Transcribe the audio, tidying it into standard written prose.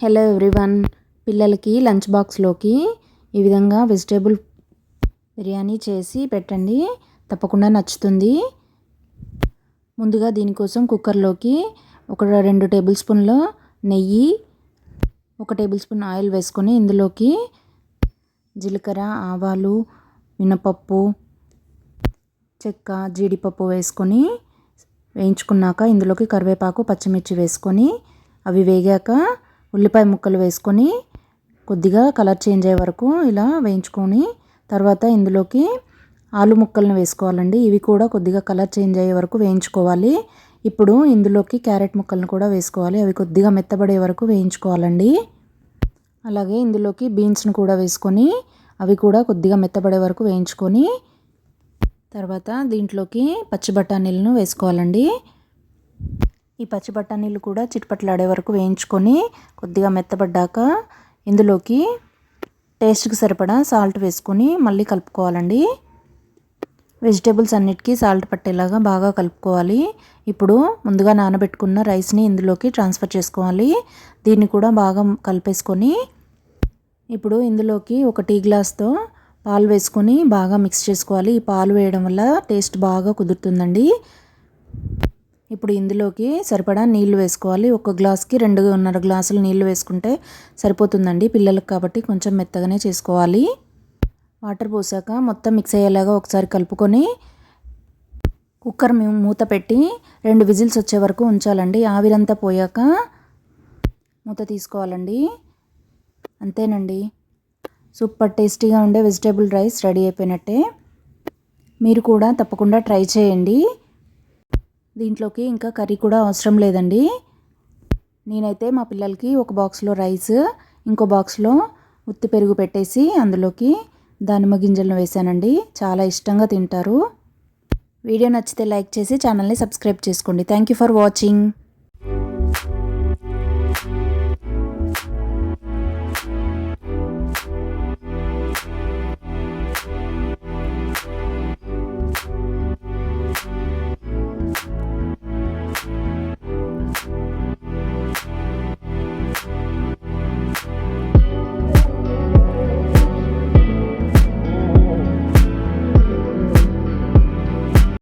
Hello everyone, పిల్లలకి lunch బాక్స్లోకి ఈ విధంగా వెజిటేబుల్ బిర్యానీ చేసి పెట్టండి, తప్పకుండా నచ్చుతుంది. ముందుగా దీనికోసం కుక్కర్లోకి ఒక 2 టేబుల్ స్పూన్ల నెయ్యి, 1 టేబుల్ స్పూన్ ఆయిల్ వేసుకొని ఇందులోకి జీలకర్ర, ఆవాలు, మినపప్పు, చెక్క, జీడిపప్పు వేసుకొని వేయించుకున్నాక ఇందులోకి కరివేపాకు, పచ్చిమిర్చి వేసుకొని అవి వేగాక ఉల్లిపాయ ముక్కలు వేసుకొని కొద్దిగా కలర్ చేంజ్ అయ్యే వరకు ఇలా వేయించుకొని తర్వాత ఇందులోకి ఆలు ముక్కలను వేసుకోవాలండి. ఇవి కూడా కొద్దిగా కలర్ చేంజ్ అయ్యే వరకు వేయించుకోవాలి. ఇప్పుడు ఇందులోకి క్యారెట్ ముక్కలను కూడా వేసుకోవాలి. అవి కొద్దిగా మెత్తబడే వరకు వేయించుకోవాలండి. అలాగే ఇందులోకి బీన్స్ను కూడా వేసుకొని అవి కూడా కొద్దిగా మెత్తబడే వరకు వేయించుకొని తర్వాత దీంట్లోకి పచ్చి బఠానీలను వేసుకోవాలండి. ఈ పచ్చి బఠానీలు కూడా చిట్పట్లాడే వరకు వేయించుకొని కొద్దిగా మెత్తబడ్డాక ఇందులోకి టేస్ట్కి సరిపడా సాల్ట్ వేసుకొని మళ్ళీ కలుపుకోవాలండి. వెజిటేబుల్స్ అన్నిటికీ సాల్ట్ పట్టేలాగా బాగా కలుపుకోవాలి. ఇప్పుడు ముందుగా నానబెట్టుకున్న రైస్ని ఇందులోకి ట్రాన్స్ఫర్ చేసుకోవాలి. దీన్ని కూడా బాగా కలిపేసుకొని ఇప్పుడు ఇందులోకి ఒక టీ గ్లాస్తో పాలు వేసుకొని బాగా మిక్స్ చేసుకోవాలి. ఈ పాలు వేయడం వల్ల టేస్ట్ బాగా కుదురుతుందండి. ఇప్పుడు ఇందులోకి సరిపడా నీళ్లు వేసుకోవాలి. ఒక గ్లాస్కి 2.5 గ్లాసులు నీళ్లు వేసుకుంటే సరిపోతుందండి, పిల్లలకు కాబట్టి కొంచెం మెత్తగానే చేసుకోవాలి. వాటర్ పోసాక మొత్తం మిక్స్ అయ్యేలాగా ఒకసారి కలుపుకొని కుక్కర్ మూత పెట్టి 2 విజిల్స్ వచ్చే వరకు ఉంచాలండి. ఆవిరంతా పోయాక మూత తీసుకోవాలండి. అంతేనండి, సూపర్ టేస్టీగా ఉండే వెజిటేబుల్ రైస్ రెడీ అయిపోయినట్టే. మీరు కూడా తప్పకుండా ట్రై చేయండి. దీంట్లోకి ఇంకా కర్రీ కూడా అవసరం లేదండి. నేనైతే మా పిల్లలకి ఒక బాక్స్లో రైస్, ఇంకో బాక్స్లో ఉత్తి పెరుగు పెట్టేసి అందులోకి దానిమ్మ గింజలను వేసానండి. చాలా ఇష్టంగా తింటారు. వీడియో నచ్చితే లైక్ చేసి ఛానల్ని సబ్స్క్రైబ్ చేసుకోండి. Thank you for watching.